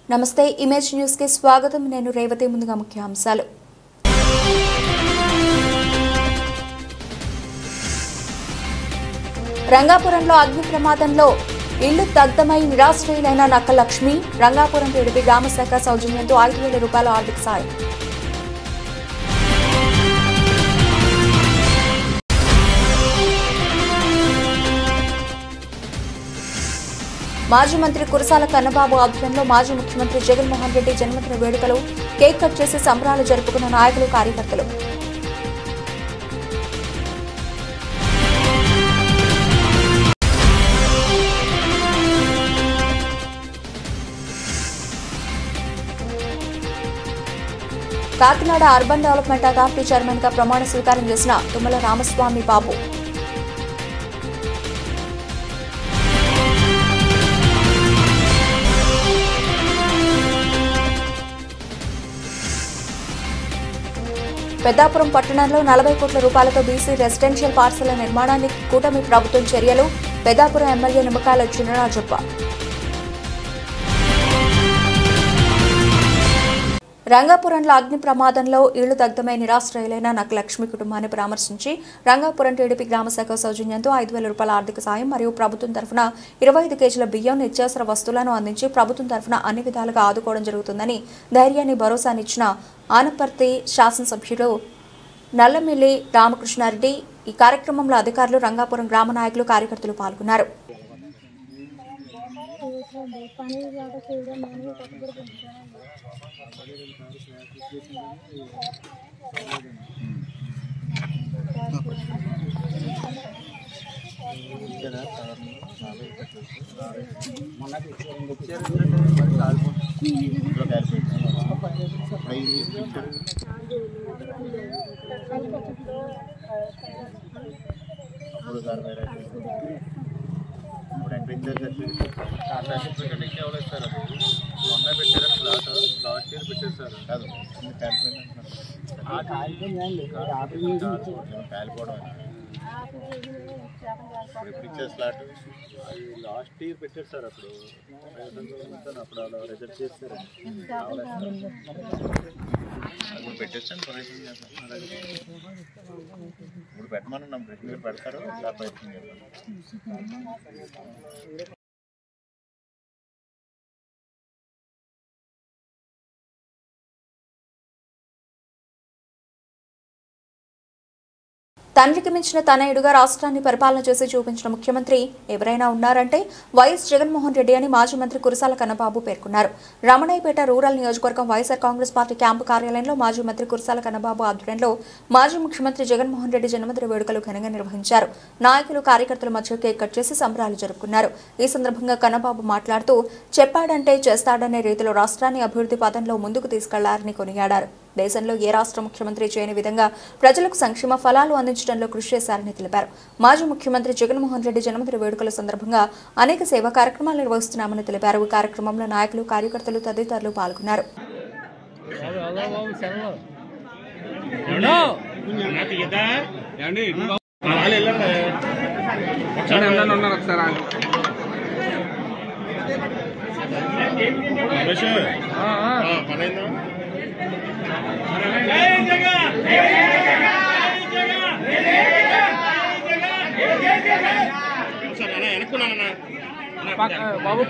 నమస్తే image news కి స్వాగతం నేను రేవతి ముందుగా ముఖ్యాంశాలు రంగాపురంలో అగ్ని ప్రమాదంలో ఇల్లు దగ్ధమై నిరాశ్రయులైన నక్క లక్ష్మి రంగాపురం టీడీపీ గ్రామ శాఖ సౌజన్యంతో 5,000 రూపాయల ఆర్థిక సాయం మాజీ మంత్రి కురసాల కన్నబాబు ఆధ్వర్యంలో మాజీ ముఖ్యమంత్రి జగన్మోహన్ రెడ్డి జన్మదిన వేడుకలు కేక్ కట్ చేసి సంబరాలు జరుపుకున్న నాయకులు కార్యకర్తలు Kakinada urban development authority chairman గా ప్రమాణ స్వీకారం చేసిన తుమ్మల రామస్వామి బాబు పెద్దాపురం పట్టణంలో 40 కోట్ల రూపాయలతో బీసీ రెసిడెన్షియల్ పాఠశాల నిర్మాణానికి కూటమి ప్రభుత్వం చర్యలు పెద్దాపురం ఎమ్మెల్యే నిమ్మకాయల చినరాజప్ప రంగాపురంలో అగ్ని ప్రమాదంలో ఇళ్లు దగ్ధమై నిరాశ్రయులైన నక్క లక్ష్మి కుటుంబాన్ని పరామర్శించి రంగాపురం టీడీపీ గ్రామ శాఖ సౌజన్యంతో 5,000 రూపాయల ఆర్థిక సాయం మరియు ప్రభుత్వం తరఫున 25 కేజీల బియ్యం నిత్యావసర వస్తువులను అందించి ప్రభుత్వం తరఫున అన్ని విధాలుగా ఆదుకోవడం జరుగుతుందని ధైర్యాన్ని భరోసానిచ్చిన ఆనపర్తి శాసనసభ్యులు నల్లమిల్లి రామకృష్ణారెడ్డి ఈ కార్యక్రమంలో అధికారులు రంగాపురం గ్రామ నాయకులు కార్యకర్తలు పాల్గొన్నారు లాస్ట్ ఇయర్ పెట్టారు సార్ అప్పుడు అలా రిజల్ట్ చేస్తారు పెట్టేస్తాను ఇప్పుడు పెట్టమని మీరు పెడతారు ప్రయత్నం చేస్తాను. తండ్రికి మించిన తనయుడుగా రాష్ట్రాన్ని పరిపాలన చేసి చూపించిన ముఖ్యమంత్రి ఎవరైనా ఉన్నారంటే వైఎస్ జగన్మోహన్ రెడ్డి అని మాజీ మంత్రి కురసాల కన్నబాబు పేర్కొన్నారు. రమణయ్యపేట రూరల్ నియోజకవర్గం వైఎస్ఆర్ కాంగ్రెస్ పార్టీ క్యాంపు కార్యాలయంలో మాజీ మంత్రి కురసాల కన్నబాబు ఆధ్వర్యంలో మాజీ ముఖ్యమంత్రి జగన్మోహన్ రెడ్డి జన్మదిన వేడుకలు ఘనంగా నిర్వహించారు. నాయకులు కార్యకర్తల మధ్య కేక్ కట్ చేసి సంబరాలు జరుపుకున్నారు. ఈ సందర్భంగా కన్నబాబు మాట్లాడుతూ చెప్పాడంటే చేస్తాడనే రీతిలో రాష్ట్రాన్ని అభివృద్ధి పథంలో ముందుకు తీసుకెళ్లారని కొనియాడారు. దేశంలో ఏ రాష్ట్ర ముఖ్యమంత్రి చేయని విధంగా ప్రజలకు సంక్షేమ ఫలాలు అందించడంలో కృషి చేశారని తెలిపారు. మాజీ ముఖ్యమంత్రి జగన్మోహన్ రెడ్డి జన్మదిన వేడుకల సందర్భంగా అనేక సేవా కార్యక్రమాలు నిర్వహిస్తున్నామని తెలిపారు. ఈ కార్యక్రమంలో నాయకులు కార్యకర్తలు తదితరులు పాల్గొన్నారు. బాబు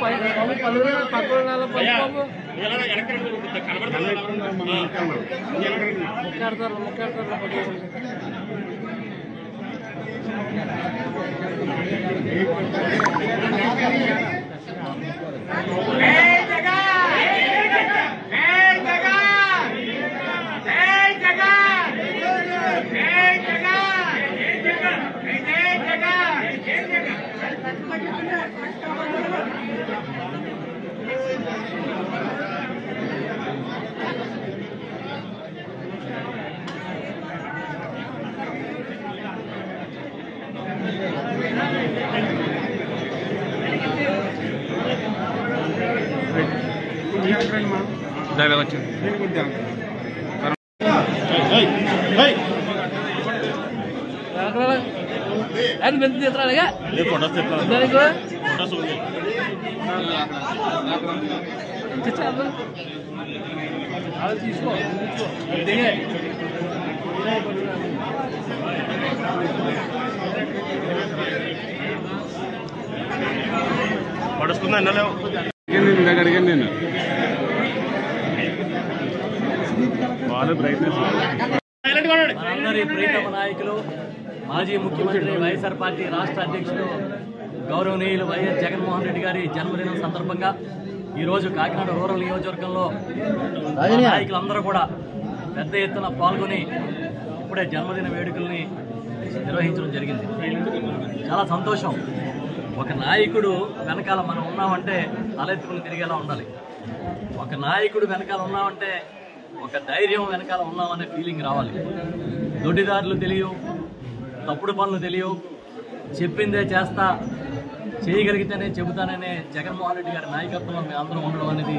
డైలాగ్ వచ్చింది. फोटो తీసుకో పడుస్తుందా ఎన్నలేవు అడిగాను నేను బాగా బ్రైట్నెస్ అందరి ప్రీతమ నాయకులు మాజీ ముఖ్యమంత్రి వైఎస్ఆర్ పార్టీ రాష్ట్ర అధ్యక్షులు గౌరవనీయులు వైఎస్ జగన్మోహన్ రెడ్డి గారి జన్మదినం సందర్భంగా ఈరోజు కాకినాడ రూరల్ నియోజకవర్గంలో నాయకులందరూ కూడా పెద్ద ఎత్తున పాల్గొని ఇప్పుడే జన్మదిన వేడుకల్ని నిర్వహించడం జరిగింది. చాలా సంతోషం. ఒక నాయకుడు వెనకాల మనం ఉన్నామంటే తలెత్తుకుని తిరిగేలా ఉండాలి. ఒక నాయకుడు వెనకాల ఉన్నామంటే ఒక ధైర్యం వెనకాల ఉన్నామనే ఫీలింగ్ రావాలి. దొడ్డిదారులు తెలియవు, తప్పుడు పనులు తెలియవు, చెప్పిందే చేస్తా, చేయగలిగితేనే చెబుతాననే జగన్మోహన్ రెడ్డి గారి నాయకత్వంలో మేము అందరం ఉండడం అనేది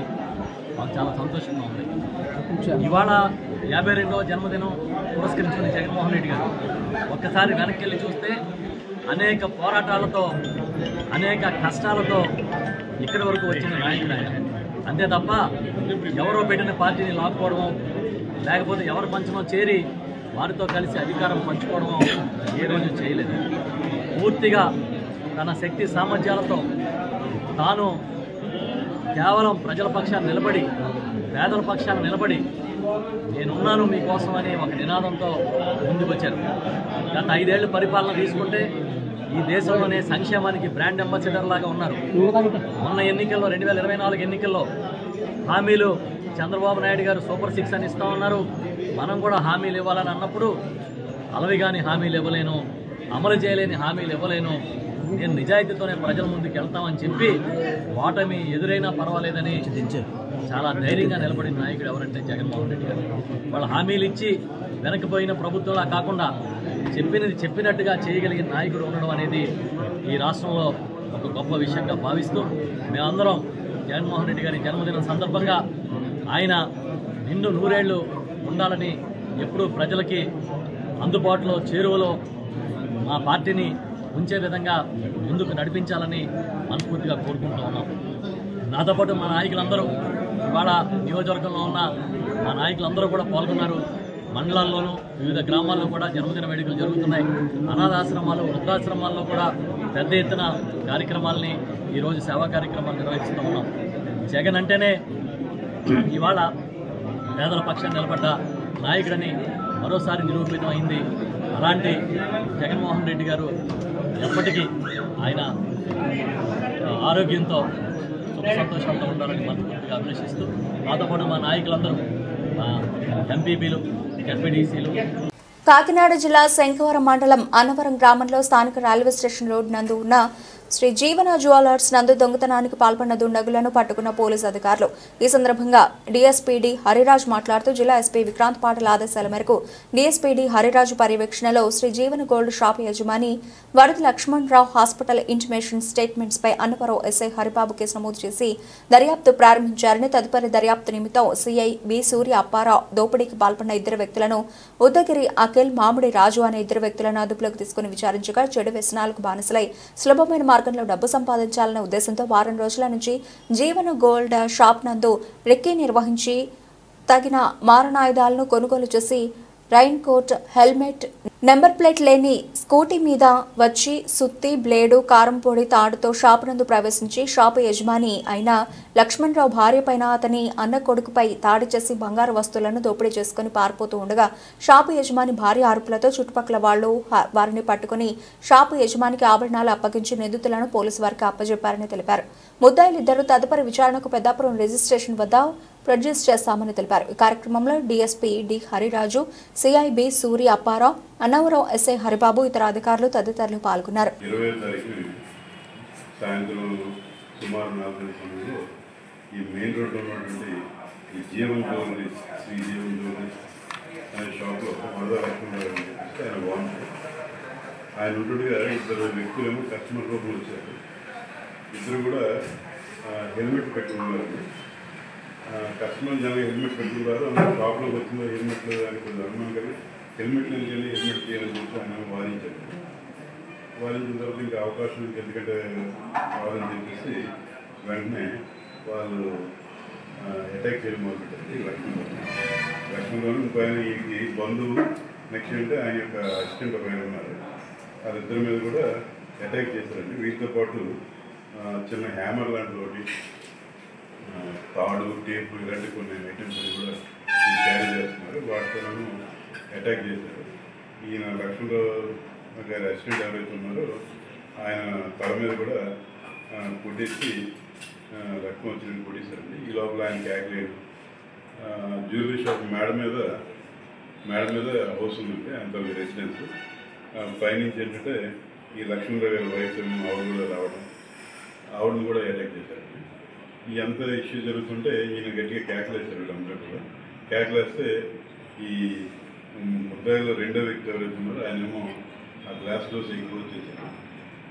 మాకు చాలా సంతోషంగా ఉంది. ఇవాళ 52వ జన్మదినం పురస్కరించుకున్న జగన్మోహన్ రెడ్డి గారు ఒక్కసారి వెనక్కి వెళ్ళి చూస్తే అనేక పోరాటాలతో, అనేక కష్టాలతో ఇక్కడి వరకు వచ్చిన నాయకుడు ఆయన. అంతే తప్ప ఎవరో పెట్టిన పార్టీని లాక్కోవడమో, లేకపోతే ఎవరి పంచమో చేరి వారితో కలిసి అధికారం పంచుకోవడమో ఏ రోజు చేయలేదు. పూర్తిగా తన శక్తి సామర్థ్యాలతో తాను కేవలం ప్రజల పక్షాన్ని నిలబడి, పేదల పక్షాన్ని నిలబడి నేనున్నాను మీకోసం అనే ఒక నినాదంతో ముందుకొచ్చారు. గత 5 ఏళ్ల పరిపాలన తీసుకుంటే ఈ దేశంలోనే సంక్షేమానికి బ్రాండ్ అంబాసిడర్ లాగా ఉన్నారు. మొన్న ఎన్నికల్లో 2024 ఎన్నికల్లో హామీలు చంద్రబాబు నాయుడు గారు సూపర్ 6 అని ఇస్తా ఉన్నారు. మనం కూడా హామీలు ఇవ్వాలని అన్నప్పుడు అలవిగాని హామీలు ఇవ్వలేను, అమలు చేయలేని హామీలు ఇవ్వలేను, నేను నిజాయితీతోనే ప్రజల ముందుకు వెళ్తామని చెప్పి ఓటమి ఎదురైనా పర్వాలేదని చాలా ధైర్యంగా నిలబడిన నాయకుడు ఎవరంటే జగన్మోహన్ రెడ్డి గారు. వాళ్ళ హామీలు ఇచ్చి వెనక్కిపోయిన ప్రభుత్వంలా కాకుండా చెప్పినది చెప్పినట్టుగా చేయగలిగిన నాయకుడు ఉండడం అనేది ఈ రాష్ట్రంలో ఒక గొప్ప విషయంగా భావిస్తూ మేమందరం జగన్మోహన్ రెడ్డి గారి జన్మదినం సందర్భంగా ఆయన నిండు 100 ఏళ్ళు ఉండాలని, ఎప్పుడూ ప్రజలకి అందుబాటులో చేరువలో మా పార్టీని ఉంచే విధంగా ముందుకు నడిపించాలని మనస్ఫూర్తిగా కోరుకుంటూ ఉన్నాం. నాతో పాటు మా నాయకులందరూ ఇవాళ నియోజకవర్గంలో ఉన్న మా నాయకులందరూ కూడా పాల్గొన్నారు. మండలాల్లోనూ వివిధ గ్రామాల్లో కూడా జన్మదిన వేడుకలు జరుగుతున్నాయి. అనాథాశ్రమాలు, వృద్ధాశ్రమాల్లో కూడా పెద్ద ఎత్తున కార్యక్రమాలని, ఈరోజు సేవా కార్యక్రమాలు నిర్వహిస్తూ ఉన్నాం. జగన్ అంటేనే ఇవాళ పేదల పక్షాన్ని నిలబడ్డ నాయకుడని మరోసారి నిరూపితం అయింది. అలాంటి జగన్మోహన్ రెడ్డి గారు ఎప్పటికీ ఆయన ఆరోగ్యంతో సుఖ సంతోషాలతో ఉండాలని మనస్ఫూర్తిగా అభిలషిస్తూ నాతో పాటు మా నాయకులందరూ, మా ఎంపీపీలు, ఎంపీడీసీలు. కాకినాడ జిల్లా శంఖవరం మండలం అన్నవరం గ్రామంలో స్థానిక రైల్వే స్టేషన్ రోడ్ నందు ఉన్న శ్రీ జీవన జ్యువెలర్స్ నందు దొంగతనానికి పాల్పడిన దుండగులను పట్టుకున్న పోలీసు అధికారులు. ఈ సందర్భంగా డీఎస్పీడీ హరిరాజ్ మాట్లాడుతూ జిల్లా ఎస్పీ విక్రాంత్ పాటిల్ ఆదేశాల మేరకు డీఎస్పీడీ హరిరాజు పర్యవేక్షణలో శ్రీ జీవన గోల్డ్ షాప్ యజమాని వరద లక్ష్మణరావు హాస్పిటల్ ఇంటిమేషన్ స్టేట్మెంట్స్ పై అన్నవరం ఎస్ఐ హరిబాబు కేసు నమోదు చేసి దర్యాప్తు ప్రారంభించారని, తదుపరి దర్యాప్తు నిమిత్తం సిఐ బి సూర్య అప్పారావు దోపిడీకి పాల్పడిన 2 వ్యక్తులను, ఉద్దగిరి అఖిల్, మామిడి రాజు అనే 2 వ్యక్తులను అదుపులోకి తీసుకుని విచారించగా చెడు వ్యసనాలకు బానిసలై సులభమైన మార్గంలో డబ్బు సంపాదించాలనే ఉద్దేశంతో వారం రోజుల నుంచి జీవన గోల్డ్ షాప్ నందు రెక్కీ నిర్వహించి తగిన మారణాయుధాలను కొనుగోలు చేసి raincoat, helmet, number plate లేని స్కూటీ మీద వచ్చి సుత్తి, బ్లేడు, కారంపొడి, తాడుతో షాపు నందు ప్రవేశించి షాపు యజమాని అయిన లక్ష్మణరావు భార్య పైన, అతని అన్న కొడుకుపై దాడి చేసి బంగారు వస్తువులను దోపిడీ చేసుకుని పారిపోతూ ఉండగా షాపు యజమాని భార్య అరుపులతో చుట్టుపక్కల వాళ్లు వారిని పట్టుకుని షాపు యజమానికి ఆభరణాలు అప్పగించి నిందితులను పోలీసు వారికి అప్పజెప్పారని తెలిపారు. ముద్దాయిలిద్దరూ తదుపరి విచారణకు పెద్దాపురం రిజిస్ట్రేషన్ వద్ద ప్రొడ్యూస్ చేస్తామని తెలిపారు. ఈ కార్యక్రమంలో DSP D Hariraju, CI B Surya Apparao, Annavaram SI Haribabu, ఇతర అధికారులు తదితరులు పాల్గొన్నారు. 20వ తారీఖున సాయంత్రం సుమారు 4 సమయంలో ఈ మెయిన్ రోడ్లో ఉన్నటువంటి ఈ జీవన్ జ్యువెలరీ, శ్రీ జీవన్ జ్యువెలరీ అనే షాప్లో వరద లక్ష్మణరావు అని చెప్పేసి ఆయన బాగుంటాడు. ఆయన ఉంటుండగా 2 వ్యక్తులేమో కస్టమర్ రూపంలో వచ్చారు. ఇద్దరు కూడా హెల్మెట్ పెట్టుకున్నారు. కస్టమర్ జనం హెల్మెట్ పెట్టుకున్నారు. అందులో షాప్లోకి వచ్చిందో హెల్మెట్ అని కొంచెం అనుమానం కానీ హెల్మెట్ లేని హెల్మెట్ చేయాలని చెప్పి ఆయన వాదించారు. వాదించిన తర్వాత ఇంకా అవకాశం ఎందుకంటే కావాలని చెప్పేసి వెంటనే వాళ్ళు అటాక్ చేయడం మొదలుపెట్టారు లక్ష్మణ్ ఇంకో ఆయన ఈ బంధువు నెక్స్ట్ అంటే ఆయన యొక్క అసిస్టెంట్ ఒక ఆయన ఉన్నారు. వాళ్ళిద్దరి మీద కూడా అటాక్ చేశారండి. వీటితో పాటు చిన్న హ్యామర్ లాంటి ఒకటి, తాడు, టేపు ఇలాంటి కొన్ని ఐటమ్స్ అని కూడా క్యారీ చేస్తున్నారు. వాటితోనూ అటాక్ చేశారు. ఈయన లక్ష్మణరావు గారి అసిస్టెంట్ ఎవరైతే ఉన్నారో ఆయన తల మీద కూడా కొట్టేసి రక్తం వచ్చినట్టు కొట్టేశారండి. ఈ లోపల ఆయన క్యాక్లేదు. జ్యువెలరీ షాప్ మేడ మీద హౌస్ ఉందండి, ఆయన తన రెసిడెన్స్. పైనుంచి ఏంటంటే ఈ లక్ష్మణరావు గారి వైఫ్ ఆవిడ కూడా రావడం, ఆవిడని కూడా అటాక్ చేశారండి. ఈ అంత ఇష్యూ జరుగుతుంటే ఈయన గట్టిగా కేకలేశారు. వీళ్ళందరూ కూడా కేకలేస్తే ఈ ముద్దాయిలో రెండో వ్యక్తి ఎవరైతే ఉన్నారో ఆయనేమో ఆ గ్లాస్ డోస్ ఎక్కువ వచ్చేసారు.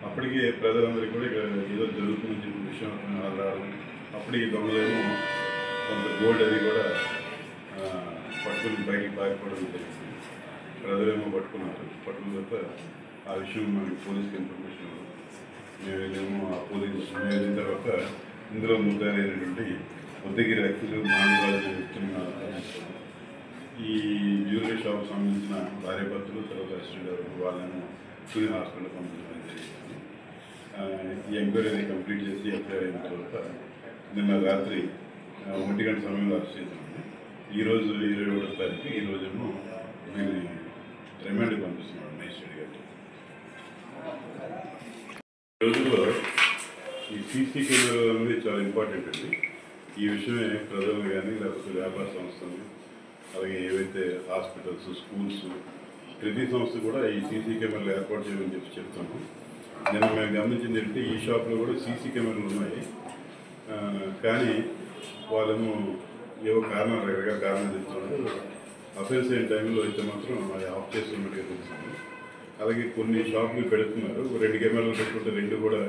అప్పటికే ప్రజలందరికీ కూడా ఇక్కడ ఏదో జరుగుతుందని చెప్పి విషయం రావడం, అప్పుడు ఈ దొంగలేమో కొంత గోల్డ్ అది కూడా పట్టుకుని బయటికి పారిపోవడం జరిగింది. ప్రజలేమో పట్టుకున్న తర్వాత ఆ విషయం మనకి పోలీస్కి ఇన్ఫర్మేషన్ మేమేమో ఆ పోలీసు వెళ్ళిన తర్వాత ఇందులో ముద్దాయినటువంటి ఉద్దగిరి అఖిలు నాగరాజు ఈ జ్యువెలరీ షాప్ సంబంధించిన భార్యాభర్తలు తర్వాత అసిస్టెంట్ వాళ్ళను తుని హాస్పిటల్ పంపించడం జరిగింది. ఈ ఎంక్వైరీ కంప్లీట్ చేసి ఎఫ్ఐఆర్ అయిన తర్వాత నిన్న రాత్రి 1 గంట సమయంలో అరెస్ట్ చేశామండి. ఈరోజు 21వ తారీఖు ఈరోజేమో నేను రిమాండ్కి పంపిస్తున్నాను మేజిస్ట్రేట్ గారికి. ఈ రోజుల్లో ఈ సీసీ కెమెరా అనేది చాలా ఇంపార్టెంట్ అండి. ఈ విషయమే ప్రజలు కానీ లేకపోతే వ్యాపార సంస్థలు, అలాగే ఏవైతే హాస్పిటల్స్, స్కూల్స్, ప్రతి సంస్థ కూడా ఈ సీసీ కెమెరాలు ఏర్పాటు చేయమని చెప్తాము. నిన్న మేము గమనించింది ఏంటంటే ఈ షాప్లో కూడా సీసీ కెమెరాలు ఉన్నాయి. కానీ వాళ్ళేమో ఏవో రకరకాల కారణాలు చెప్తున్నారు. అఫెన్స్ అయిన టైంలో అయితే మాత్రం అది ఆఫ్ చేస్తున్నట్టుగా తెలుస్తుంది. అలాగే కొన్ని షాపులు పెడుతున్నారు, 2 కెమెరాలు పెట్టుకుంటే 2 కూడా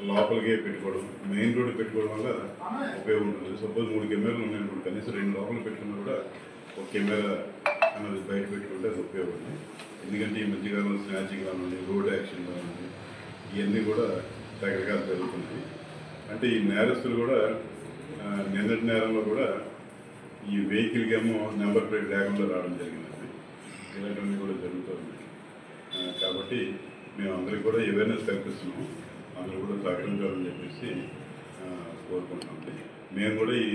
లోపలికే పెట్టుకోవడం, మెయిన్ రోడ్డు పెట్టుకోవడం వల్ల ఉపయోగం ఉంటుంది. సపోజ్ 3 కెమెరాలు ఉన్నాయనుకోండి, కనీసం 2 లోపల పెట్టుకున్నా కూడా ఒక కెమెరా అన్నది బయట పెట్టుకుంటే అది ఉపయోగం. ఎందుకంటే ఈ మధ్యకాలంలో స్నాచింగ్ కానివ్వండి, రోడ్ యాక్షన్ కానివ్వండి, ఇవన్నీ కూడా రకరకాలు జరుగుతున్నాయి. అంటే ఈ నేరస్తులు కూడా నిన్నటి నేరంలో కూడా ఈ వెహికల్కి ఏమో నెంబర్ ప్లేట్ లేకుండా రావడం జరిగిందండి. ఇలాంటివన్నీ కూడా జరుగుతుంది. కాబట్టి మేము అందరికీ కూడా అవేర్నెస్ కల్పిస్తున్నాము. అందరూ కూడా సహకరించాలని చెప్పేసి కోరుకుంటున్నామండి. మేము కూడా ఈ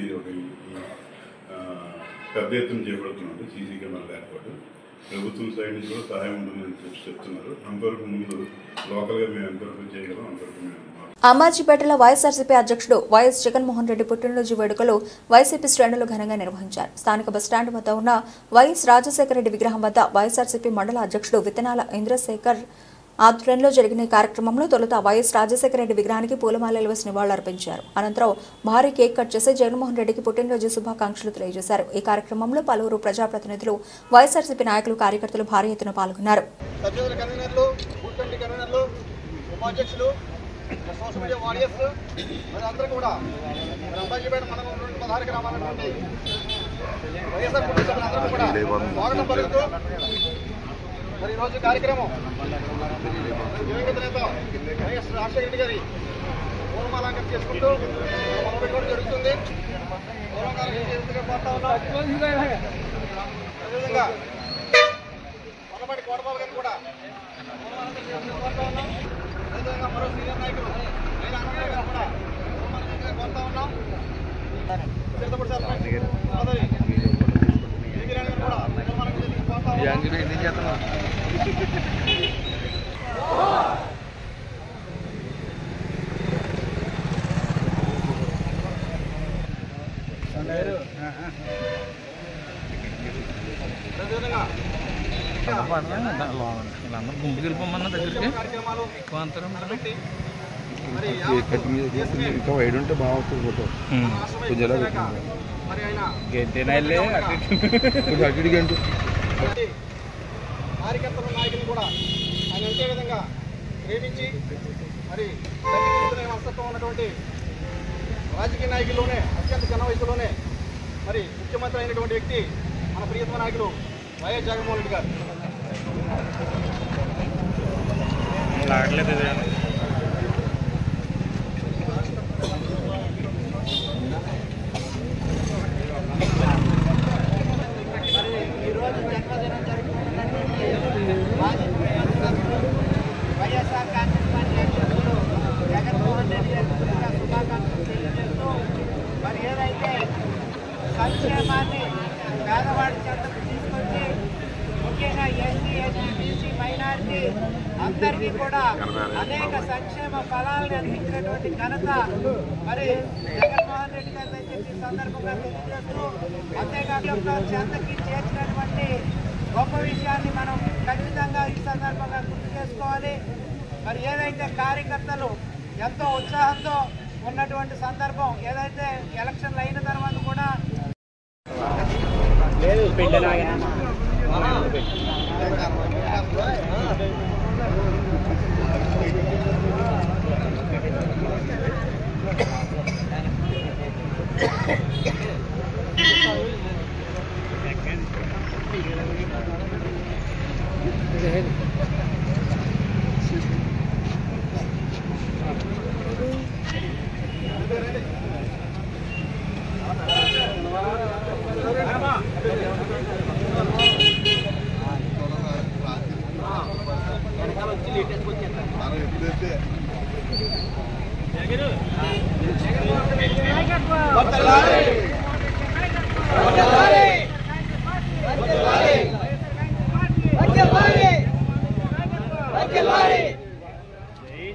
పెద్ద ఎత్తున చేపడుతున్నామండి సీసీ కెమెరాల ఏర్పాటు. ప్రభుత్వం సైడ్ నుంచి కూడా సహాయం ఉంటుందని చెప్తున్నారు. అంతవరకు ముందు లోకల్గా మేము ఎంతవరకు చేయగలం అంతవరకు మేము. అమ్మాజీపేటలో వైఎస్ఆర్సీపీ అధ్యక్షుడు వైఎస్ జగన్మోహన్ రెడ్డి పుట్టినరోజు వేడుకలు వైసీపీ శ్రేణులు ఘనంగా నిర్వహించారు. స్థానిక బస్టాండ్ వద్ద ఉన్న వైఎస్ రాజశేఖర రెడ్డి విగ్రహం వద్ద వైఎస్ఆర్సీపీ మండల అధ్యక్షుడు విత్తనాల ఇంద్రశేఖర్ ఆధ్వర్యంలో జరిగిన ఈ కార్యక్రమంలో తొలుత వైఎస్ రాజశేఖర రెడ్డి విగ్రహానికి పూలమాలలు వేసి నివాళులర్పించారు. అనంతరం భారీ కేక్ కట్ చేసి జగన్మోహన్ రెడ్డికి పుట్టినరోజు శుభాకాంక్షలు తెలియజేశారు. ఈ కార్యక్రమంలో పలువురు ప్రజాప్రతినిధులు, వైఎస్ఆర్సీపీ నాయకులు, కార్యకర్తలు భారీ ఎత్తున పాల్గొన్నారు. సోషల్ మీడియా వారియర్స్ మరి అందరూ కూడా అంబాజీపేట మండలం 16 గ్రామాల నుండి వైఎస్ఆర్ కుటుంబాలందరూ కూడా స్వాగతం పలుకుతూ మరి ఈరోజు కార్యక్రమం దివంగత నేత వైఎస్ రాజశేఖర రెడ్డి గారి పూలమాలంకరణ చేసుకుంటూ మొదలుపెట్టుకోవడం జరుగుతుంది. అదేవిధంగా కొనపాటి కోటబాబు గారిని కూడా పూలమాలంకరణ చేసుకుంటూ కోరుతా ఉన్నాం. అదేవిధంగా మరో సీనియర్ నాయకులు అయిన అన్నయ్య గారు కూడా కోరుతా ఉన్నాం. సీతపూడి సార్ గుంపుకి వెళ్ళిపోమన్నా దగ్గరికి ఇంకా వైడ్ ఉంటే బాగుంటుంది ఫోటో. కార్యకర్తల నాయకులు కూడా ఆయన అంతే విధంగా ప్రేమించి మరి మనస్తత్వం ఉన్నటువంటి రాజకీయ నాయకుల్లోనే అత్యంత చిన్న వయసులోనే మరి ముఖ్యమంత్రి అయినటువంటి వ్యక్తి మన ప్రియతమ నాయకులు వైఎస్ జగన్మోహన్ రెడ్డి గారు. సంక్షేమాన్ని పేదవాడి చెంతకు తీసుకొచ్చి ముఖ్యంగా ఎస్సీ ఎస్టీ బీసీ మైనారిటీ అందరికీ కూడా అనేక సంక్షేమ ఫలాలను అందించినటువంటి ఘనత మరి జగన్మోహన్ రెడ్డి గారు అని చెప్పి సందర్భంగా తెలియజేస్తూ అంతేకాకుండా చెంతకి చేర్చినటువంటి గొప్ప విషయాన్ని మనం ఖచ్చితంగా ఈ సందర్భంగా గుర్తు చేసుకోవాలి. మరి ఏదైతే కార్యకర్తలు ఎంతో ఉత్సాహంతో ఉన్నటువంటి సందర్భం ఏదైతే ఎలక్షన్లు అయిన తర్వాత కూడా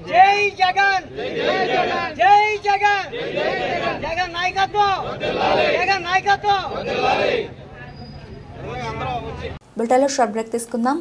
జై జగన్ జై జగన్ జగన్ నాయకత్వం జగన్ నాయకత్వం. బుల్టెలో షార్ట్ బ్రేక్ తీసుకుందాం.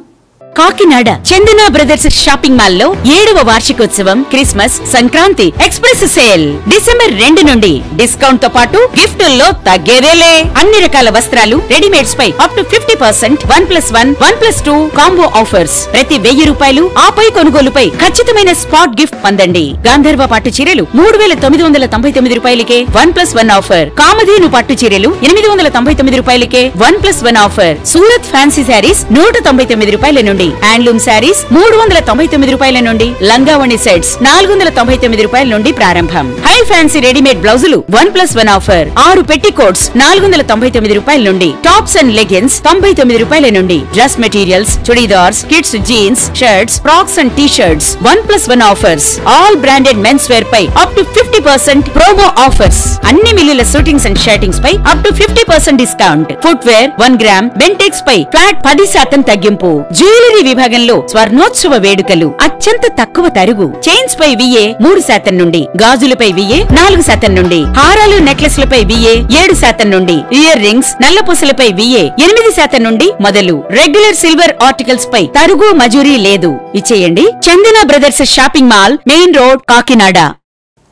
Kakinada Chandana brothers shopping mall లో 7వ వార్షికోత్సవం Christmas Sankranti express sale December 2 నుండి డిస్కౌంట్ తో పాటు గిఫ్టుల్లో తగ్గేదేలే. అన్ని రకాల వస్త్రాలు రెడీమేడ్స్ పై అప్ టు 50% 1+1 1+2 కాంబో ఆఫర్స్. ప్రతి 1000 రూపాయలు ఆపై కొనుగోలుపై ఖచ్చితమైన స్పాట్ గిఫ్ట్ పొందండి. గాంధర్వ పట్టు చీరలు 3999 రూపాయలకే 1+1 ఆఫర్. కామధేను పట్టు చీరలు 899 రూపాయలకే 1+1 ఆఫర్. సూరత్ ఫ్యాన్సీ శారీస్ 199 రూపాయల నుండి, హ్యాండ్లూమ్ శారీస్ 399 రూపాయల నుండి, లంగావణి సెట్స్ 499 రూపాయల నుండి ప్రారంభం. హై ఫ్యాన్సీ రెడీమేడ్ బ్లౌజులు 1+1 ఆఫర్. 6 పెట్టి కోట్స్ 499 రూపాయల నుండి, టాప్స్ అండ్ లెగిన్స్ 99 రూపాయల నుండి, dress materials chudidars kids jeans shirts frocks and T shirts 1+1 offers. All branded men's wear పై అప్ టు 50% ప్రోమో ఆఫర్స్. అన్ని మిల్లుల షూటింగ్స్ అండ్ షర్టింగ్స్ పై up to 50% discount. Foot 1 gram Bentex పై flat 10% తగ్గింపు. Jewellery విభాగంలో స్వర్ణోత్సవ వేడుకలు అత్యంత తక్కువ తరుగు. చైన్స్ పై VA 3% నుండి, గాజులపై VA 4% నుండి, హారాలు నెక్లెస్లపై VA 7% నుండి, ఇయర్ రింగ్స్ నల్లపూసలపై VA 8% నుండి మొదలు. రెగ్యులర్ సిల్వర్ ఆర్టికల్స్ పై తరుగు మజూరీ లేదు. ఇచ్చేయండి Chandana brothers shopping mall, main road, Kakinada.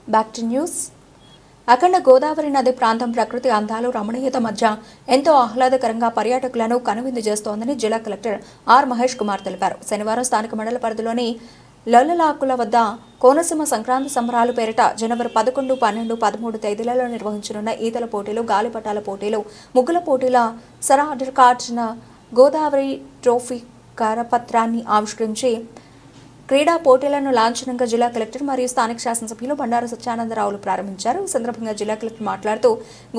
Back to news. Akhanda Godavari నది ప్రాంతం ప్రకృతి అందాలు రమణీయత మధ్య ఎంతో ఆహ్లాదకరంగా పర్యాటకులను కనువిందు చేస్తోందని జిల్లా కలెక్టర్ ఆర్ మహేష్ కుమార్ తెలిపారు. శనివారం స్థానిక మండల పరిధిలోని లొల్లలాకుల వద్ద కోనసీమ సంక్రాంతి సంబరాలు పేరిట జనవరి 11, 12, 13 తేదీలలో నిర్వహించనున్న ఈతల పోటీలు, గాలిపటాల పోటీలు, ముగ్గుల పోటీల సరార్డర్ కార్చిన గోదావరి ట్రోఫీ కరపత్రాన్ని ఆవిష్కరించి క్రీడా పోటీలను లాంఛనంగా జిల్లా కలెక్టర్ మరియు స్థానిక శాసనసభ్యులు బండారు సత్యానందరావులు ప్రారంభించారు. ఈ సందర్భంగా జిల్లా కలెక్టర్ మాట్లాడుతూ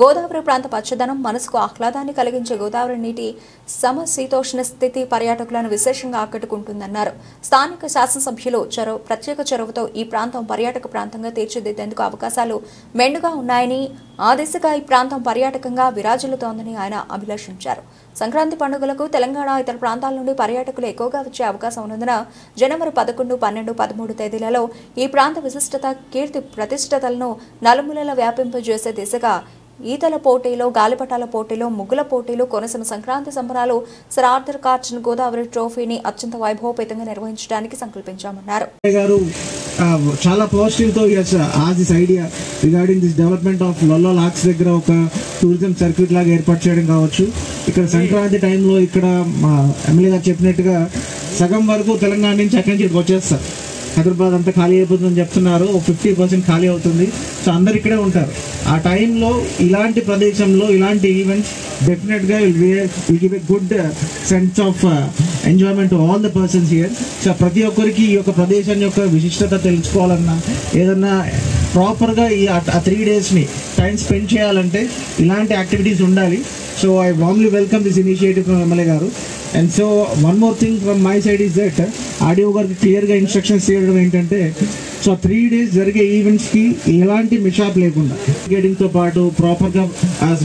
గోదావరి ప్రాంత పచ్చదనం మనసుకు ఆహ్లాదాన్ని కలిగించే గోదావరి నీటి సమశీతోష్ణ స్థితి పర్యాటకులను విశేషంగా ఆకట్టుకుంటుందన్నారు. స్థానిక శాసనసభ్యులు ప్రత్యేక చొరవతో ఈ ప్రాంతం పర్యాటక ప్రాంతంగా తీర్చిదిద్దేందుకు అవకాశాలు మెండుగా ఉన్నాయని, ఆ దిశగా ఈ ప్రాంతం పర్యాటకంగా విరాజిల్లుతోందని ఆయన అభిలషించారు. సంక్రాంతి పండుగలకు తెలంగాణ ఇతర ప్రాంతాల నుండి పర్యాటకులు ఎక్కువగా వచ్చే అవకాశం ఉన్నందున జనవరి 11, 12, 13 తేదీలలో ఈ ప్రాంత విశిష్టత, కీర్తి ప్రతిష్టతలను నలుమూలల వ్యాపింపజేసే దిశగా ఈతల పోటీలు, గాలిపటాల పోటీలు, ముగ్గుల పోటీలు, కోనసీమ సంక్రాంతి సంబరాలు, సర్ ఆర్థర్ కార్చన్ గోదావరి ట్రోఫీని అత్యంత వైభవపేతంగా నిర్వహించడానికి సంకల్పించామన్నారు. చాలా పాజిటివ్ తో as this idea regarding this development of Lolla locks దగ్గర ఒక టూరిజం సర్క్యూట్ లాగా ఏర్పాటు చేయడం కావచ్చు. ఇక్కడ సంక్రాంతి టైంలో ఇక్కడ మా ఎమ్మెల్యే గారు చెప్పినట్టుగా సగం వరకు తెలంగాణ నుంచి అక్కడి నుంచి వచ్చేస్తారు. హైదరాబాద్ అంతా ఖాళీ అయిపోతుందని చెప్తున్నారు, 50% ఖాళీ అవుతుంది. సో అందరు ఇక్కడే ఉంటారు. ఆ టైంలో ఇలాంటి ప్రదేశంలో ఇలాంటి ఈవెంట్స్ డెఫినెట్గా will give a good sense of enjoyment to all the persons here. So ప్రతి ఒక్కరికి ఈ యొక్క ప్రదేశం యొక్క విశిష్టత తెలుసుకోవాలన్నా, ఏదన్నా ప్రాపర్గా ఈ 3 daysని టైం స్పెండ్ చేయాలంటే ఇలాంటి యాక్టివిటీస్ ఉండాలి. So I warmly welcome this initiative from MLA garu. And so one more thing from my side is that RDO గారికి క్లియర్గా ఇన్స్ట్రక్షన్స్ చేయడం ఏంటంటే, సో 3 days జరిగే ఈవెంట్స్కి ఎలాంటి మిషాప్ లేకుండా గేటింగ్తో పాటు ప్రాపర్గా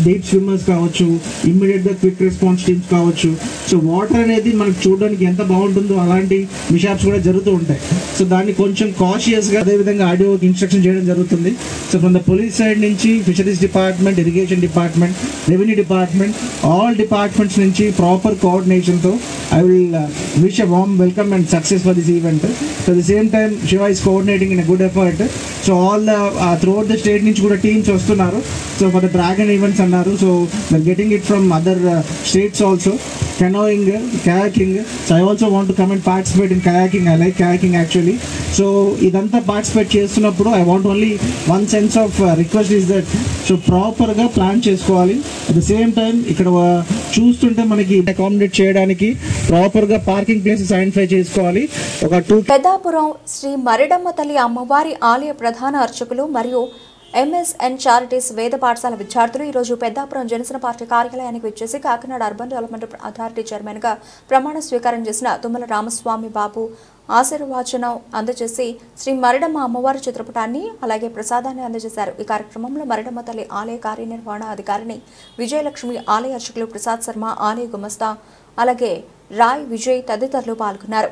డీప్ స్విమ్మర్స్ కావచ్చు, ఇమ్మీడియట్గా క్విక్ రెస్పాన్స్ టీమ్స్ కావచ్చు. సో వాటర్ అనేది మనకు చూడడానికి ఎంత బాగుంటుందో అలాంటి మిషాప్స్ కూడా జరుగుతూ ఉంటాయి. సో దాన్ని కొంచెం కాషియస్గా అదేవిధంగా ఆర్డీఓకి ఇన్స్ట్రక్షన్ చేయడం జరుగుతుంది. So from the police side నుంచి fisheries department, irrigation department, revenue department, all departments నుంచి ప్రాపర్ కోఆర్డినేషన్తో I will wish a warm welcome and success for this event. So the same time Shiva is coordinating in a good effort. So all the throughout the state నుంచి కూడా teams వస్తున్నారు. So for the dragon events అన్నారు. So they're getting it from other states also. Canoeing, kayaking. So I also want to come and participate in kayaking. I like kayaking actually. So ఇదంతా participate చేస్తున్నప్పుడు I want only one sense of request is that so ప్రాపర్గా plan చేసుకోవాలి. At the same time ఇక్కడ చూస్తుంటే మనకి accommodate చేయడానికి ప్రాపర్గా parking places identify చేసుకోవాలి. ఒక 2 పెద్దాపురం శ్రీ మరిడమ్మ తల్లి అమ్మవారి ఆలయ ప్రధాన అర్చకులు మరియు ఎంఎస్ఎన్ చారిటీస్ వేద పాఠశాల విద్యార్థులు ఈరోజు పెద్దాపురం జనసేన పార్టీ కార్యాలయానికి వచ్చేసి కాకినాడ అర్బన్ డెవలప్మెంట్ అథారిటీ చైర్మన్గా ప్రమాణ స్వీకారం చేసిన తుమ్మల రామస్వామి బాబు ఆశీర్వచనం అందజేసి శ్రీ మరిడమ్మ అమ్మవారి చిత్రపటాన్ని అలాగే ప్రసాదాన్ని అందజేశారు. ఈ కార్యక్రమంలో మరిడమ్మ తల్లి ఆలయ కార్యనిర్వహణ అధికారిని విజయలక్ష్మి, ఆలయ అర్చకులు ప్రసాద్ శర్మ, ఆలయ గుమస్తా అలాగే రాయ్ విజయ్ తదితరులు పాల్గొన్నారు.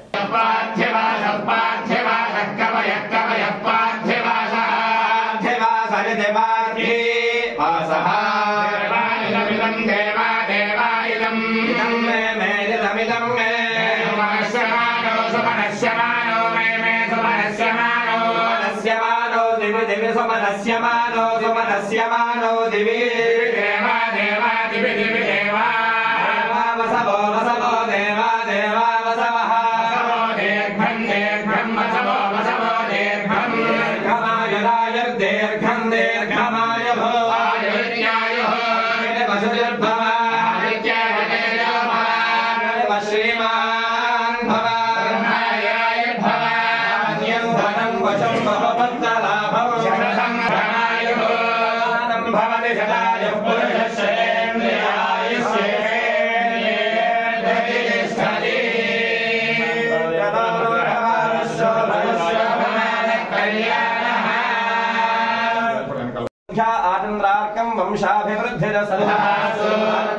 आनंदार्कं वंशाभिवृद्धिरसुहासु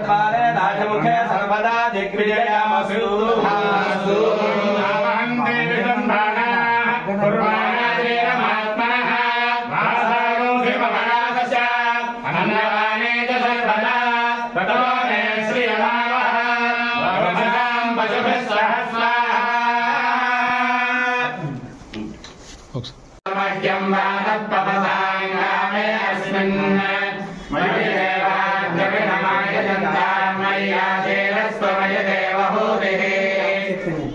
द्वारे नाथमुखे सर्वदा दिग्विजयमस्तु आवहन्ते विदम्भाना कुर्वाणा श्रीरमात्मनः वासागो शिवमनादश अनन्यवाने च सर्वदा ततो मे श्रीरामः वरमसां पशुभिः सहस्राः मह्यं वानपवसाङ्गामे अस्मिन् मयिदेवाद्रविणमाय जन्तां मय्याशेरस्त्वमय देवहूतिः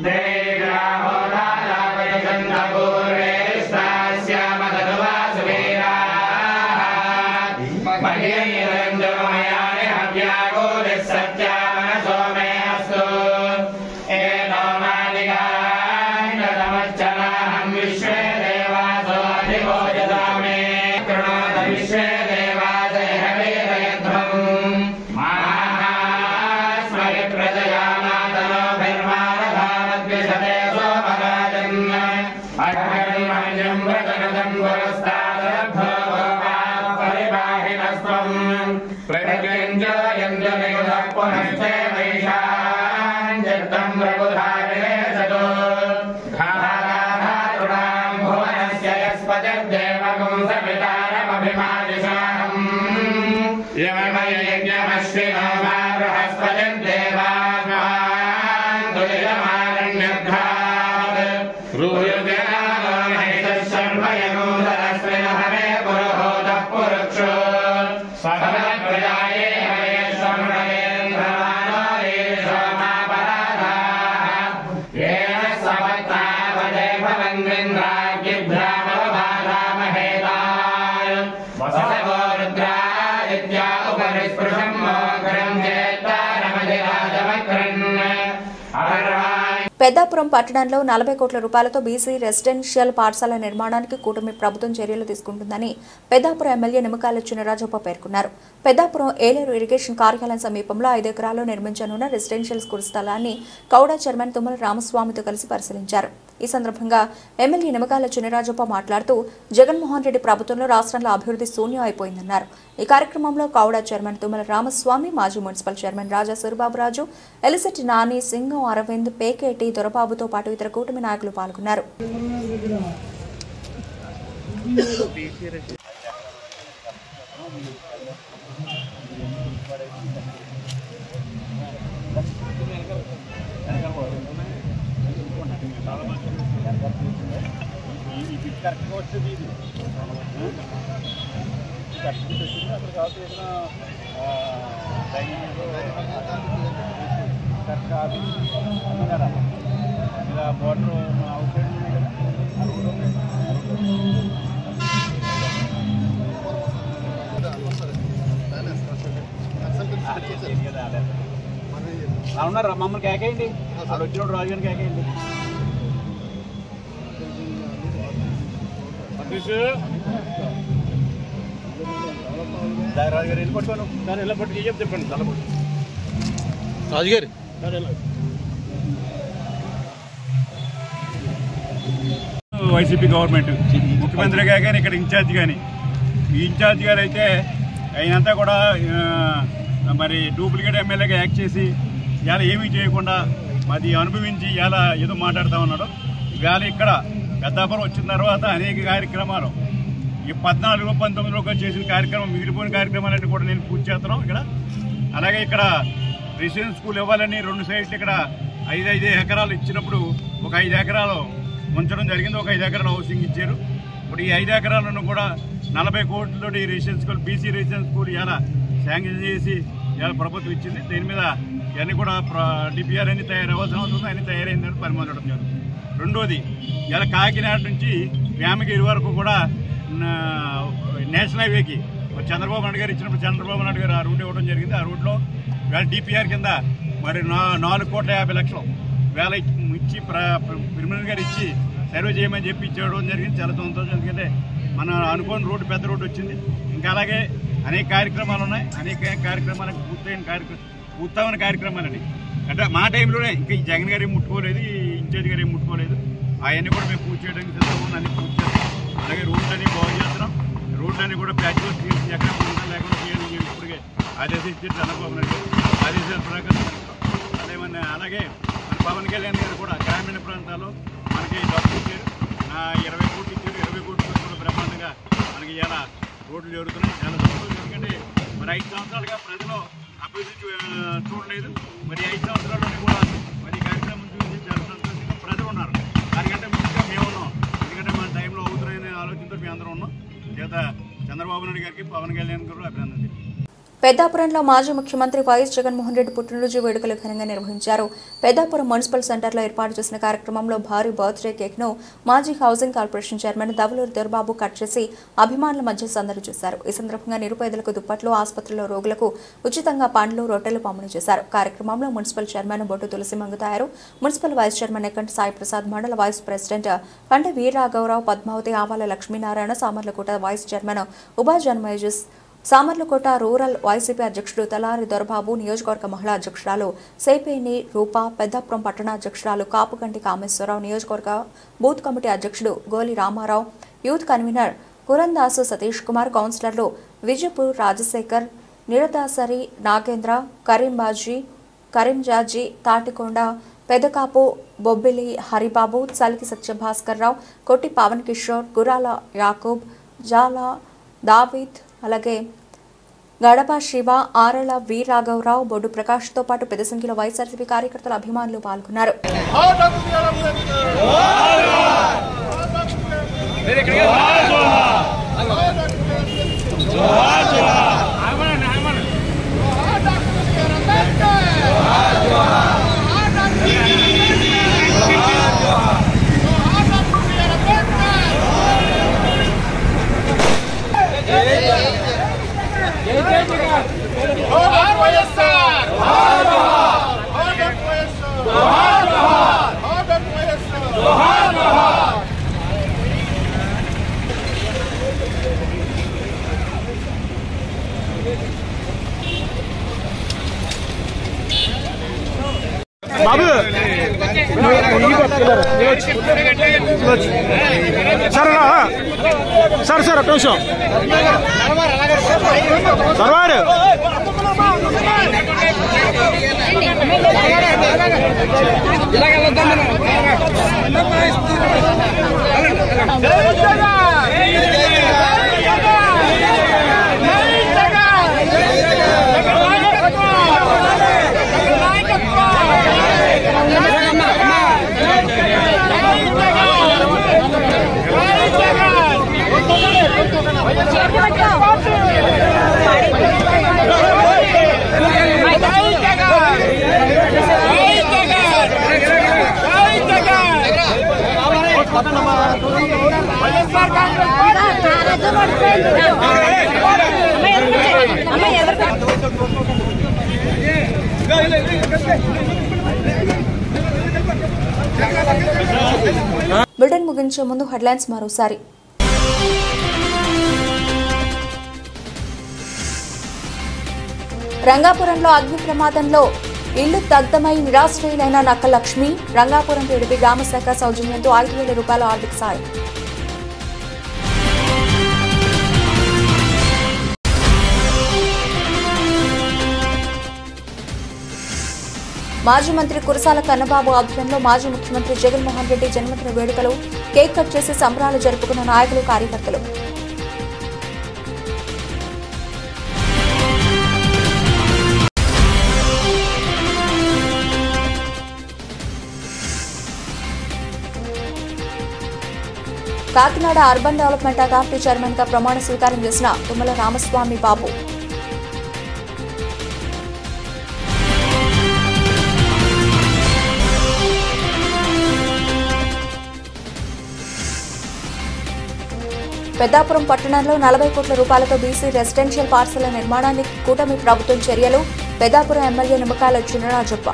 देग्राहोदालावयजन्तपूर्वेष्टास्यामतनुवासुवीराः मह्यैरञ्जमयानि हव्यागोरिः सत्यामनसो मे अस्तु एनो मालिकाङ्गतमच्चनाहं विश्वे देवासो अधिभोजता मे कृणोत विश्वे देवासह वेदयध्वम् महास्मय प्रजयामातनोभिर्मानधानद्विषते सोमराजन् अग्निमन्यं व्रतनदं पुरस्तादरब्धो भोगात् परिबाहिनस्त्वम् प्रत्यञ्जयञ्जनियुधः पुनश्चे वैशाञ्जत्तं रघुधारिणेशतो घाघाघातृणां भुवनस्य यस्पतिर्देवगुं सवितारमभिमादिशाहम् यममयज्ञमश्विनो मा बृहस्पतिर्देवान्मान्तुलियमारण्यघ्रात् रूयजनानो नैतः शर्मयनूतरस्मिन् हवे पुरुहूतः पुरुक्षो सकलप्रजाये हवे शर्मयेन्द्रमानो పెద్దాపురం పట్టణంలో 40 కోట్ల రూపాయలతో బీసీ రెసిడెన్షియల్ పాఠశాల నిర్మాణానికి కూటమి ప్రభుత్వం చర్యలు తీసుకుంటుందని పెద్దాపురం ఎమ్మెల్యే నిమ్మకాయల చినరాజప్ప పేర్కొన్నారు. పెద్దాపురం ఏలేరు ఇరిగేషన్ కార్యాలయం సమీపంలో 5 ఎకరాల్లో నిర్మించనున్న రెసిడెన్షియల్ స్కూల్ స్థలాన్ని కౌడా చైర్మన్ తుమ్మల రామస్వామితో కలిసి పరిశీలించారు. ఈ సందర్భంగా ఎమ్మెల్యే నిమ్మకాయల చినరాజప్ప మాట్లాడుతూ జగన్మోహన్ రెడ్డి ప్రభుత్వంలో రాష్ట్రంలో అభివృద్ధి శూన్యం అయిపోయిందన్నారు. ఈ కార్యక్రమంలో కౌడా చైర్మన్ తుమ్మల రామస్వామి, మాజీ మున్సిపల్ చైర్మన్ రాజా సూరిబాబురాజు, ఎలిసెట్టి నాని, సింగం అరవింద్, పేకేటి దొరబాబుతో పాటు ఇతర కూటమి నాయకులు పాల్గొన్నారు. అవునారా మమ్మల్ని కేకేయండి, అక్కడ వచ్చినప్పుడు రాజు గారిని కేకేయండి. రాజు గారు వెళ్ళి పట్టుకోను దాన్ని ఎలా పట్టుకు చెప్పండి. తలపట్టు రాజుగారు వైసీపీ గవర్నమెంట్ ముఖ్యమంత్రిగా కానీ ఇక్కడ ఇన్ఛార్జ్ కానీ ఈ ఇన్ఛార్జ్ గారు అయితే ఆయనంతా కూడా మరి డూప్లికేట్ ఎమ్మెల్యేగా యాక్ట్ చేసి ఇవాళ ఏమీ చేయకుండా అది అనుభవించి ఇవాళ ఏదో మాట్లాడుతూ ఉన్నాడు. ఇవాళ ఇక్కడ పెద్దాపురం వచ్చిన తర్వాత అనేక కార్యక్రమాలు ఈ 14, 19లో చేసిన కార్యక్రమం మిగిలిపోయిన కార్యక్రమాలన్నీ కూడా నేను పూర్తి చేస్తున్నాం ఇక్కడ. అలాగే ఇక్కడ రెసిడెన్షియల్ స్కూల్ ఇవ్వాలని 2 సైట్లు ఇక్కడ 5 ఎకరాలు ఇచ్చినప్పుడు ఒక 5 ఎకరాలు ఉంచడం జరిగింది. ఒక 5 ఎకరాలు హౌసింగ్ ఇచ్చారు. ఇప్పుడు ఈ 5 ఎకరాలను కూడా 40 కోట్లతోటి residential school, BC residential school ఇలా శాంక్షన్ చేసి ఇలా ప్రభుత్వం ఇచ్చింది. దీని మీద ఇవన్నీ కూడా డిపిఆర్ అన్ని తయారవ్వాల్సిన అవసరం, అన్ని తయారైందని పరిమాణం జరుగుతుంది. రెండోది ఇలా కాకినాడ నుంచి వ్యామగిరి వరకు కూడా నేషనల్ హైవేకి చంద్రబాబు నాయుడు గారు ఇచ్చినప్పుడు చంద్రబాబు నాయుడు గారు ఆ రూట్ ఇవ్వడం జరిగింది. ఆ రూట్లో వేళ డిపిఆర్ కింద మరి 4,50,00,000 వేళ ఇచ్చి ప్రిమినర్ గారు ఇచ్చి సర్వే చేయమని చెప్పి ఇచ్చేయడం జరిగింది. చాలా సంతోషం. ఎందుకంటే మన అనుకోని రోడ్డు పెద్ద రోడ్డు వచ్చింది. ఇంకా అలాగే అనేక కార్యక్రమాలు ఉన్నాయి. అనేక కార్యక్రమాలకు పూర్తయిన కార్యక్రమాలని అంటే మా టైంలోనే ఇంకా ఈ జగన్ గారు ఏం ముట్టుకోలేదు, ఈ ఇన్ఛార్జ్ గారు ఏం ముట్టుకోలేదు. అవన్నీ కూడా మేము పూర్తి చేయడానికి సిద్ధంగా అన్ని పూర్తి చేస్తాం. అలాగే రోడ్లన్నీ బాగు చేస్తున్నాం. రోడ్లన్నీ కూడా ప్యాచ్ వర్క్ చేసి ఎక్కడ లేకుండా చేయాలని ఇప్పటికే ఆదేశించారు చంద్రబాబు నాయుడు. ఆదేశాల ప్రకారం అదేమన్నా అలాగే మన పవన్ కళ్యాణ్ గారు కూడా గ్రామీణ ప్రాంతాల్లో మనకి డబ్బులు ఇచ్చారు. 20 కోట్లు ఇచ్చారు. 20 కోట్లు కూడా బ్రహ్మాండంగా మనకి ఇలా రోడ్లు జరుగుతున్నాయి. చాలా సంతోషం. ఎందుకంటే మరి 5 సంవత్సరాలుగా ప్రజలు అభివృద్ధి చూడలేదు. మరి 5 సంవత్సరాల్లోనే కూడా మరి కార్యక్రమం చూసి చాలా సంతోషంగా ప్రజలు ఉన్నారు. దానికంటే ముందుగా మేము ఉన్నాం. ఎందుకంటే మన టైంలో అవుతున్నాయనే ఆలోచనతో మేము అందరం ఉన్నాం. చేత చంద్రబాబు నాయుడు గారికి, పవన్ కళ్యాణ్ గారు అభినందనలు. పెద్దాపురంలో మాజీ ముఖ్యమంత్రి వైఎస్ జగన్మోహన్ రెడ్డి పుట్టినరోజు వేడుకలు ఘనంగా నిర్వహించారు. పెద్దాపురం మున్సిపల్ సెంటర్లో ఏర్పాటు చేసిన కార్యక్రమంలో భారీ బర్త్డే కేక్ను మాజీ housing corporation chairman Davaluru Dorababu cut చేసి అభిమానుల మధ్య సందడి చేశారు. ఈ సందర్భంగా నిరుపేదలకు దుప్పట్లు, ఆసుపత్రిలో రోగులకు ఉచితంగా పండ్లు, రొట్టెలు పంపిణీ చేశారు. కార్యక్రమంలో municipal chairman Bottu Tulasi Mangutayaru, municipal vice chairman Ekanti Sai Prasad, మండల వైస్ ప్రెసిడెంట్ పండ వీరరాఘవరావు, Padmavathi, Avala Lakshminarayana, Samarlakota vice chairman Uba Janmejas, Samarlakota rural YCP అధ్యక్షుడు తలారి దొరబాబు, నియోజకవర్గ మహిళా అధ్యక్షురాలు సేపేని రూప, పెద్దాపురం పట్టణ అధ్యక్షురాలు కాపుకంటి కామేశ్వరరావు, నియోజకవర్గ బూత్ కమిటీ అధ్యక్షుడు గోలి రామారావు, యూత్ కన్వీనర్ కురందాసు సతీష్ కుమార్, కౌన్సిలర్లు విజయపూర్ రాజశేఖర్, నిరదాసరి నాగేంద్ర, కరీంజాజీ, తాటికొండ పెదకాపు, బొబ్బిలి హరిబాబు, చలికి సత్యభాస్కర్ రావు, కొట్టి పవన్ కిషోర్, గురాల యాకూబ్, జాల దావీద్, అలాగే గడప శివ, ఆరల వి రాఘవరావు, బొడ్డు ప్రకాష్తో పాటు పెద్ద సంఖ్యలో వైఎస్ఆర్సీపీ కార్యకర్తలు, అభిమానులు పాల్గొన్నారు. వైఎస్ఆర్ బాబు సార్ సార్ ఒక్క నిమిషం సర్వాడు బులెటిన్ ముగించే ముందు హెడ్లైన్స్ మరోసారి. రంగాపురంలో అగ్ని ప్రమాదంలో ఇల్లు దగ్ధమై నిరాశ్రయులైన నక్క లక్ష్మి. రంగాపురం టీడీపీ గ్రామశాఖ సౌజన్యంతో 5,000 రూపాయల ఆర్థిక సాయం. మాజీ మంత్రి కురసాల కన్నబాబు ఆధ్వర్యంలో మాజీ ముఖ్యమంత్రి జగన్మోహన్ రెడ్డి జన్మదిన వేడుకలు. కేక్ కట్ చేసి సంబరాలు జరుపుకున్న నాయకులు, కార్యకర్తలు. Kakinada urban development authority chairman గా ప్రమాణ స్వీకారం చేసిన తుమ్మల రామస్వామి బాబు. పెద్దాపురం పట్టణంలో 40 కోట్ల రూపాయలతో బీసీ రెసిడెన్షియల్ పార్సెల నిర్మాణానికి కూటమి ప్రభుత్వం చర్యలు. పెద్దాపురం ఎమ్మెల్యే నిమ్మకాయల చినరాజప్ప.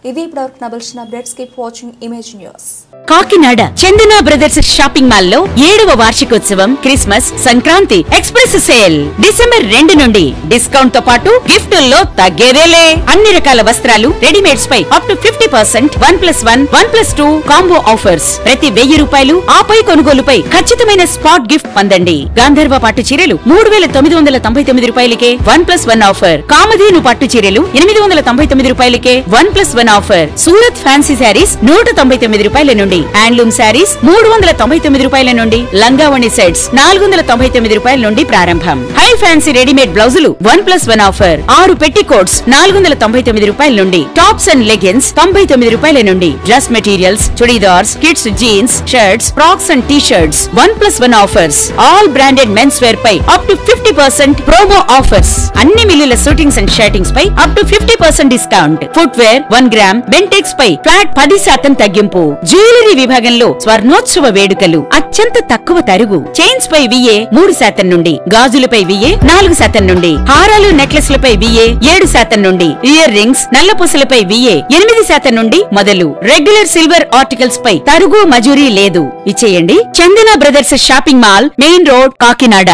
ఇది ఇప్పటివరకు నబల్సిన updates. Keep watching image news. Kakinada Chandana brothers shopping mall లో 7వ వార్షికోత్సవం, Christmas, Sankranti express sale December 2 నుండి. డిస్కౌంట్ తో పాటు గిఫ్టుల్లో తగ్గేదేలే. అన్ని రకాల వస్త్రాలు, రెడీమేడ్స్ పై అప్ టు 50%, 1+1, 1+2 కాంబో ఆఫర్స్. ప్రతి 1000 రూపాయలు ఆపై కొనుగోలుపై ఖచ్చితమైన స్పాట్ గిఫ్ట్ పొందండి. గాంధర్వ పట్టు చీరలు 3,999 రూపాయలకే 1+1 ఆఫర్. కామధేను పట్టు చీరలు 899 రూపాయలకే 1+1 ఆఫర్. సూరత్ ఫ్యాన్సీ శారీస్ 199 రూపాయల నుండి. హ్యాండ్లూమ్ శారీస్ 399 రూపాయల నుండి. లంగావణి సెట్స్ 499 రూపాయల నుండి ప్రారంభం. హై ఫ్యాన్సీ రెడీమేడ్ బ్లౌజులు 1+1 ఆఫర్. 6 పెట్టికోట్స్ 499 రూపాయల నుండి. టాప్స్ అండ్ లెగిన్స్ 99 రూపాయల నుండి. Dress materials, chudidars, kids jeans, shirts, frocks and T shirts 1+1 offers. All branded men's wear పై అప్ టు 50% ప్రోమో ఆఫర్స్. అన్ని మిల్లుల షూటింగ్స్ అండ్ షర్టింగ్స్ పై up to 50% discount. Footwear 1 gram Bentex పై flat 10% తగ్గింపు. Jewellery విభాగంలో స్వర్ణోత్సవ వేడుకలు. అత్యంత తక్కువ తరుగు. చైన్స్ పై VA 3% నుండి. గాజులపై VA 4% నుండి. హారాలు, నెక్లెస్లపై VA 7% నుండి. ఇయర్ రింగ్స్, నల్లపూసలపై VA 8% నుండి మొదలు. రెగ్యులర్ సిల్వర్ ఆర్టికల్స్ పై తరుగు మజూరీ లేదు. ఇచ్చేయండి. Chandana brothers shopping mall, main road, Kakinada.